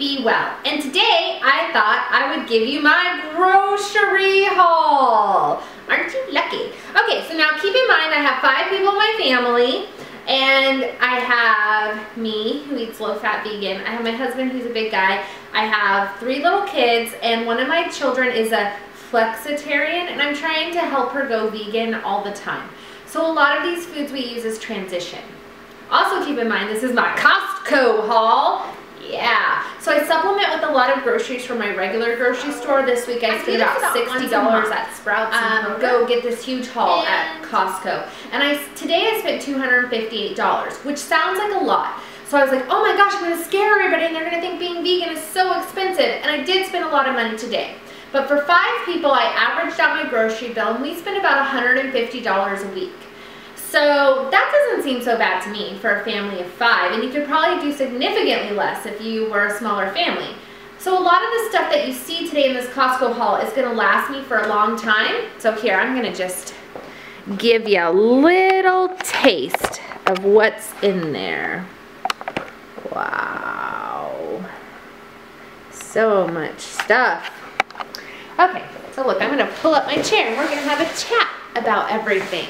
be well. And today I thought I would give you my grocery haul. Aren't you lucky? Okay, so now keep in mind I have 5 people in my family, and I have me, who eats low-fat vegan. I have my husband, who's a big guy. I have 3 little kids, and one of my children is a flexitarian, and I'm trying to help her go vegan all the time. So a lot of these foods we use as transition. Also keep in mind, this is my Costco haul. Yeah, so I supplement with a lot of groceries from my regular grocery store. This week I spent about $60 at Sprouts. Go get this huge haul at Costco. And today I spent $258, which sounds like a lot. So I was like, oh my gosh, I'm gonna scare everybody and they're gonna think being vegan is so expensive. And I did spend a lot of money today. But for 5 people, I averaged out my grocery bill and we spent about $150 a week. So that doesn't seem so bad to me for a family of 5, and you could probably do significantly less if you were a smaller family. So a lot of the stuff that you see today in this Costco haul is going to last me for a long time. So here, I'm going to just give you a little taste of what's in there. Wow. So much stuff. Okay, so look, I'm going to pull up my chair and we're going to have a chat about everything.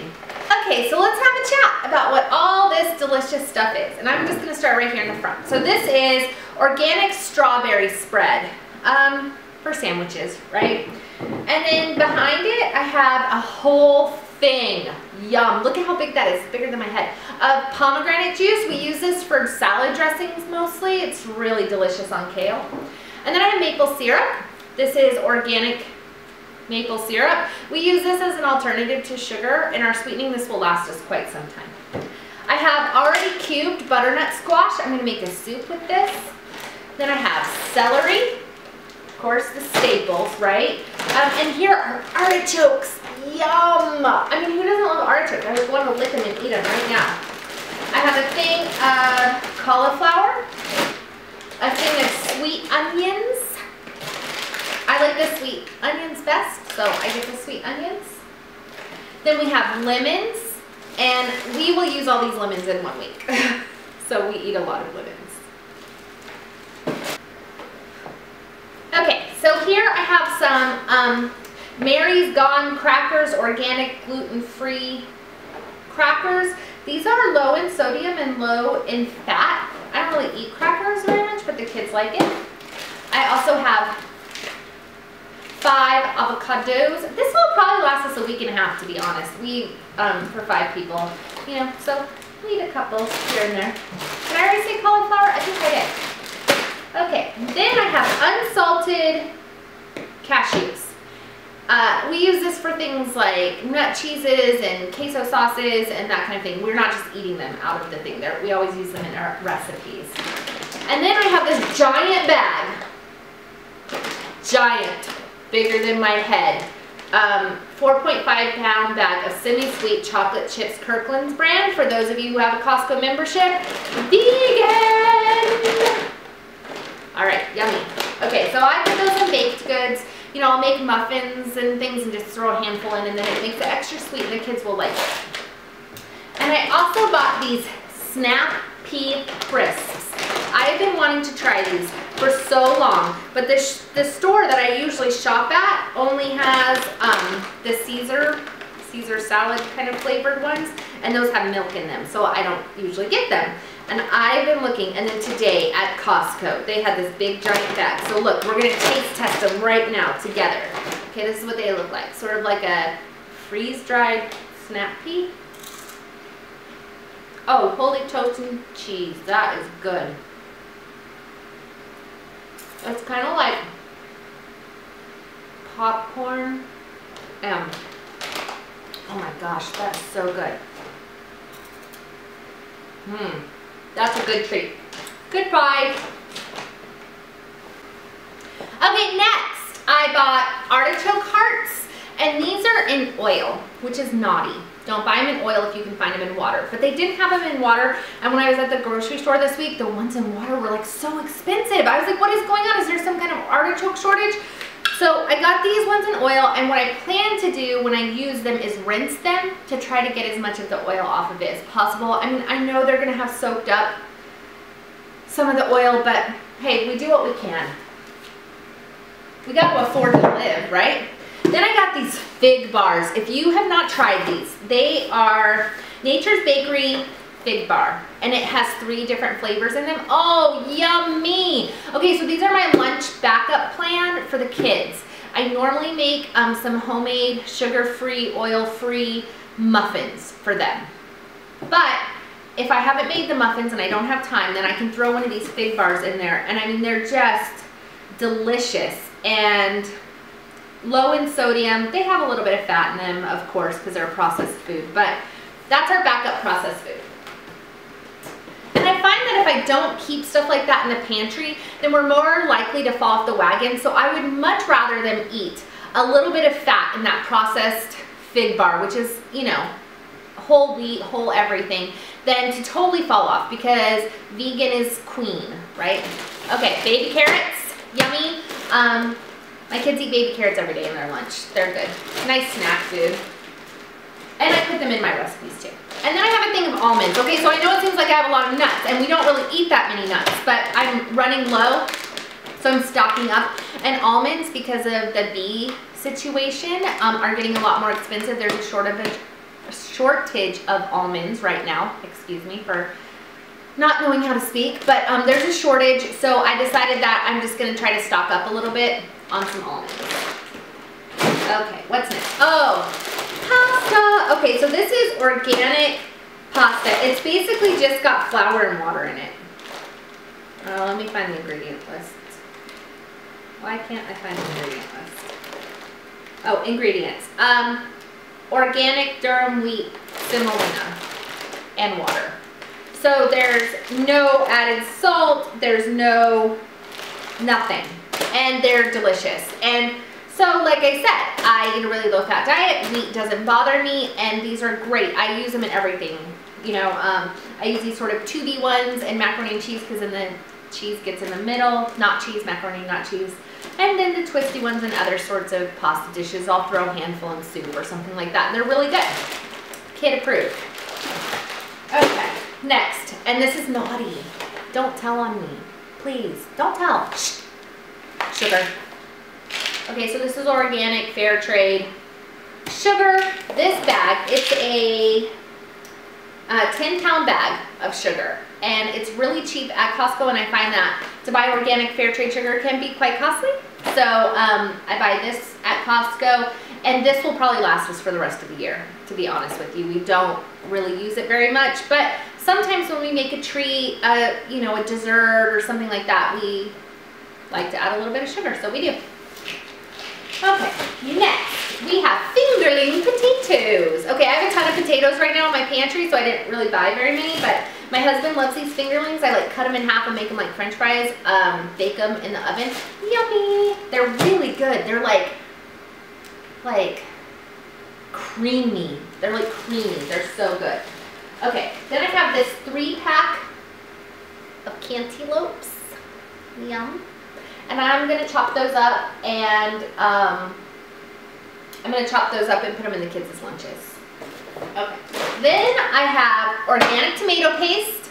Okay, so let's have a chat about what all this delicious stuff is. And I'm just going to start right here in the front. So this is organic strawberry spread for sandwiches, right? And then behind it, I have a whole thing. Yum. Look at how big that is. It's bigger than my head. Of pomegranate juice. We use this for salad dressings mostly. It's really delicious on kale. And then I have maple syrup. This is organic maple syrup. We use this as an alternative to sugar. In our sweetening, this will last us quite some time. I have already cubed butternut squash. I'm going to make a soup with this. Then I have celery, of course the staples, right? And here are artichokes. Yum! I mean, who doesn't love artichokes? I would want to lick them and eat them right now. I have a thing of cauliflower, a thing of sweet onions. I like the sweet onions best, so I get the sweet onions. Then we have lemons, and we will use all these lemons in 1 week. So we eat a lot of lemons. Okay, so here I have some Mary's Gone crackers, organic gluten-free crackers. These are low in sodium and low in fat. I don't really eat crackers very much, but the kids like it. I also have 5 avocados. This will probably last us a week and a half, to be honest. We, for 5 people, you know, so we eat a couple here and there. Did I already say cauliflower? I think I did. Okay, then I have unsalted cashews. We use this for things like nut cheeses and queso sauces and that kind of thing. We're not just eating them out of the thing there. We always use them in our recipes. And then I have this giant bag. Giant. Bigger than my head. 4.5 pound bag of semi-sweet chocolate chips, Kirkland's brand. For those of you who have a Costco membership, vegan! Alright, yummy. Okay, so I put those in baked goods. You know, I'll make muffins and things and just throw a handful in, and then it makes it extra sweet and the kids will like it. And I also bought these Snap Pea Crisps. I've been wanting to try these for so long, but the store that I usually shop at only has the Caesar salad kind of flavored ones, and those have milk in them, so I don't usually get them. And I've been looking, and then today at Costco, they had this big giant bag. So look, we're going to taste test them right now together. Okay, this is what they look like. Sort of like a freeze-dried snap pea. Oh, holy toast and cheese. That is good. It's kind of like popcorn. Oh my gosh, that's so good. That's a good treat. Good buy. Okay, next I bought artichoke hearts, and these are in oil, which is naughty. Don't buy them in oil if you can find them in water. But they didn't have them in water, and when I was at the grocery store this week, the ones in water were like so expensive. I was like, what is going on? Is there some kind of artichoke shortage? So I got these ones in oil, and what I plan to do when I use them is rinse them to try to get as much of the oil off of it as possible. I mean, I know they're gonna have soaked up some of the oil, but hey, we do what we can. We got to afford to live, right? Then I got these fig bars. If you have not tried these, they are Nature's Bakery fig bar, and it has 3 different flavors in them. Oh, yummy. Okay, so these are my lunch backup plan for the kids. I normally make some homemade sugar-free, oil-free muffins for them. But if I haven't made the muffins and I don't have time, then I can throw one of these fig bars in there. And I mean, they're just delicious and low in sodium. They have a little bit of fat in them, of course, because they're processed food, but that's our backup processed food. And I find that if I don't keep stuff like that in the pantry, then we're more likely to fall off the wagon. So I would much rather them eat a little bit of fat in that processed fig bar, which is, you know, whole wheat, whole everything, than to totally fall off, because vegan is queen, right? Okay, baby carrots, yummy. My kids eat baby carrots every day in their lunch. They're good. Nice snack food. And I put them in my recipes too. And then I have a thing of almonds. Okay, so I know it seems like I have a lot of nuts, and we don't really eat that many nuts, but I'm running low, so I'm stocking up. And almonds, because of the bee situation, are getting a lot more expensive. There's a shortage of almonds right now. Excuse me for not knowing how to speak, but there's a shortage, so I decided that I'm just gonna try to stock up a little bit on some almonds. Okay, what's next? Oh, pasta. Okay, so this is organic pasta. It's basically just got flour and water in it. Let me find the ingredient list. Why can't I find the ingredient list? Oh, ingredients. Organic durum wheat semolina and water. So there's no added salt, there's nothing, and they're delicious. And so, like I said, I eat a really low-fat diet. Wheat doesn't bother me, and these are great. I use them in everything. You know, I use these sort of tubey ones in macaroni and cheese, because then the cheese gets in the middle. Not cheese, macaroni, not cheese. And then the twisty ones and other sorts of pasta dishes. I'll throw a handful in soup or something like that. And they're really good. Kid approved. Okay, next. And this is naughty. Don't tell on me. Please, don't tell. Shh. Sugar. Okay, so this is organic, fair trade sugar. This bag, it's a 10-pound bag of sugar, and it's really cheap at Costco, and I find that to buy organic fair trade sugar can be quite costly. So I buy this at Costco, and this will probably last us for the rest of the year, to be honest with you. We don't really use it very much, but sometimes when we make a treat, you know, a dessert or something like that, we like to add a little bit of sugar, so we do. Okay, next we have fingerling potatoes. Okay, I have a ton of potatoes right now in my pantry, so I didn't really buy very many, but my husband loves these fingerlings. I like cut them in half and make them like French fries, bake them in the oven. Yummy! They're really good. They're like creamy. They're like creamy. They're so good. Okay, then I have this 3-pack of cantaloupes. Yum. And I'm going to chop those up, and I'm going to chop those up and put them in the kids' lunches. Okay. Then I have organic tomato paste,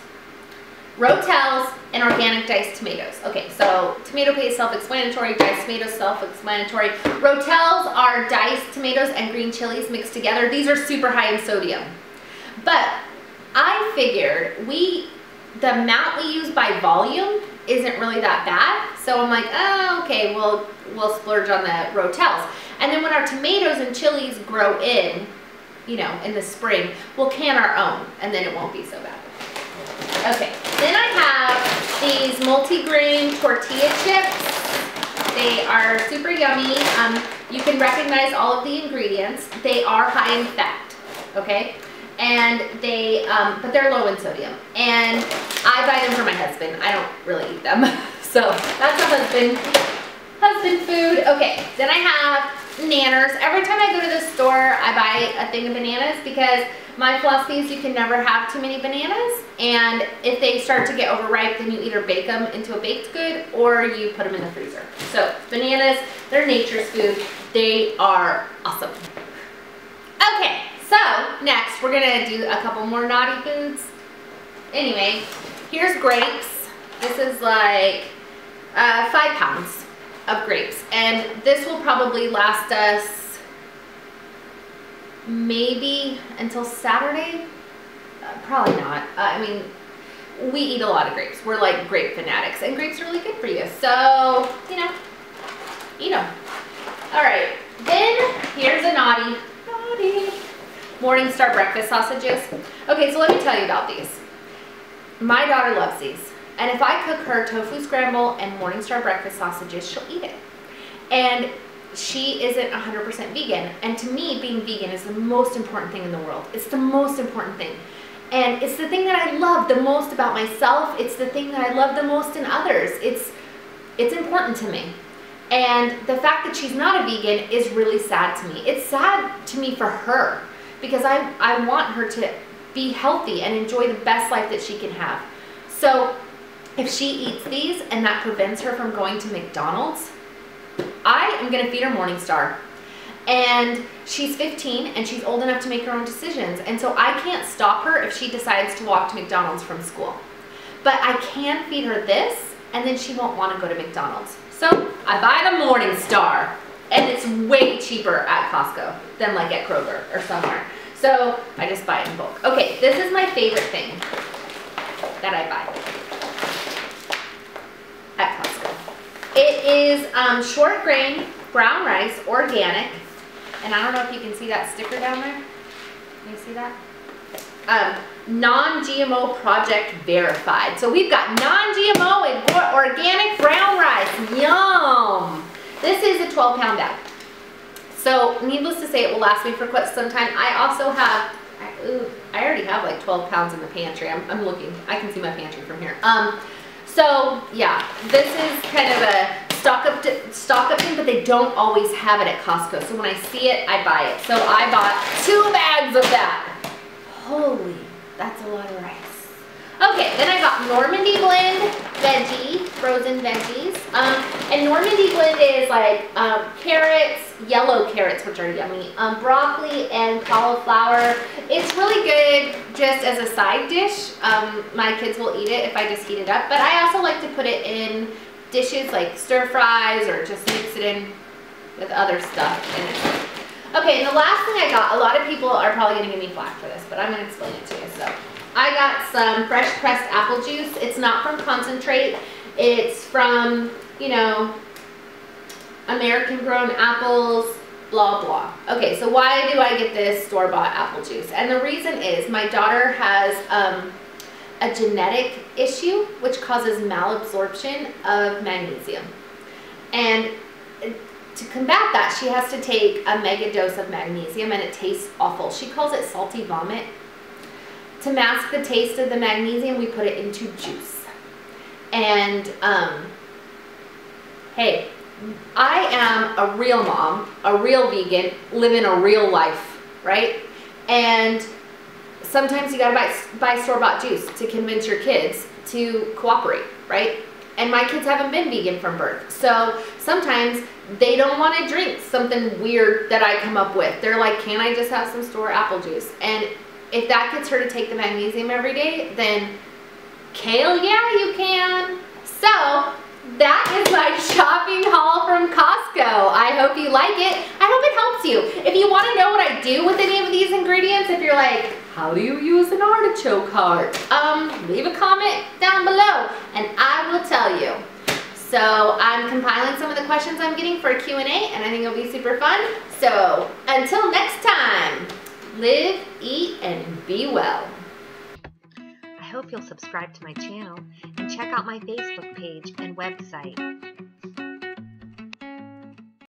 Rotels, and organic diced tomatoes. Okay, so tomato paste, self-explanatory, diced tomatoes, self-explanatory. Rotels are diced tomatoes and green chilies mixed together. These are super high in sodium. But I figured the amount we use by volume isn't really that bad. So I'm like, oh, okay, we'll splurge on the Rotels. And then when our tomatoes and chilies grow in, you know, in the spring, we'll can our own, and then it won't be so bad. Okay, then I have these multi-grain tortilla chips. They are super yummy. You can recognize all of the ingredients. They are high in fat, okay? And they, but they're low in sodium. And I buy them for my husband. I don't really eat them. So that's a husband food. Okay, then I have nanners. Every time I go to the store, I buy a thing of bananas, because my philosophy is you can never have too many bananas. And if they start to get overripe, then you either bake them into a baked good or you put them in the freezer. So bananas, they're nature's food. They are awesome. Okay. So, next, we're going to do a couple more naughty foods. Anyway, here's grapes. This is like 5 pounds of grapes. And this will probably last us maybe until Saturday. Probably not. I mean, we eat a lot of grapes. We're like grape fanatics, and grapes are really good for you. So, you know, eat them. All right, then here's a naughty Morningstar breakfast sausages. Okay, so let me tell you about these. My daughter loves these. And if I cook her tofu scramble and Morningstar breakfast sausages, she'll eat it. And she isn't 100% vegan. And to me, being vegan is the most important thing in the world. It's the most important thing. And it's the thing that I love the most about myself. It's the thing that I love the most in others. It's important to me. And the fact that she's not a vegan is really sad to me. It's sad to me for her because I want her to be healthy and enjoy the best life that she can have. So if she eats these and that prevents her from going to McDonald's, I am going to feed her Morningstar. And she's 15 and she's old enough to make her own decisions. And so I can't stop her if she decides to walk to McDonald's from school. But I can feed her this and then she won't want to go to McDonald's. So I buy the Morningstar and it's way cheaper at Costco than like at Kroger or somewhere. So I just buy it in bulk. Okay, this is my favorite thing that I buy at Costco. It is short grain brown rice, organic. And I don't know if you can see that sticker down there. Can you see that? Non-GMO project verified. So we've got non-GMO and organic brown rice. Yum! This is a 12-pound bag. So needless to say, it will last me for quite some time. I also have, I already have like 12 pounds in the pantry. I'm looking. I can see my pantry from here. So yeah, this is kind of a stock up thing, but they don't always have it at Costco. So when I see it, I buy it. So I bought 2 bags of that. Holy, that's a lot of rice. Okay, then I got Normandy Blend veggie, frozen veggies. And Normandy Blend is like carrots, yellow carrots, which are yummy, broccoli and cauliflower. It's really good just as a side dish. My kids will eat it if I just heat it up, but I also like to put it in dishes like stir fries or just mix it in with other stuff in it. Okay, and the last thing I got, a lot of people are probably going to give me flack for this, but I'm going to explain it to you. So I got some fresh pressed apple juice. It's not from concentrate. It's from, you know, American grown apples, blah, blah. Okay, so why do I get this store-bought apple juice? And the reason is my daughter has a genetic issue which causes malabsorption of magnesium. And to combat that, she has to take a mega dose of magnesium and it tastes awful. She calls it salty vomit. To mask the taste of the magnesium, we put it into juice. And hey, I am a real mom, a real vegan, living a real life, right? And sometimes you gotta buy store-bought juice to convince your kids to cooperate, right? And my kids haven't been vegan from birth. So sometimes they don't want to drink something weird that I come up with. They're like, can I just have some store apple juice? And if that gets her to take the magnesium every day, then kale, yeah, you can. So that is my shopping haul from Costco. I hope you like it. I hope it helps you. If you want to know what I do with any of these ingredients, if you're like, how do you use an artichoke heart? Leave a comment down below and I will tell you. So I'm compiling some of the questions I'm getting for a Q&A and I think it'll be super fun. So until next time, live, eat, and be well. I hope you'll subscribe to my channel and check out my Facebook page and website.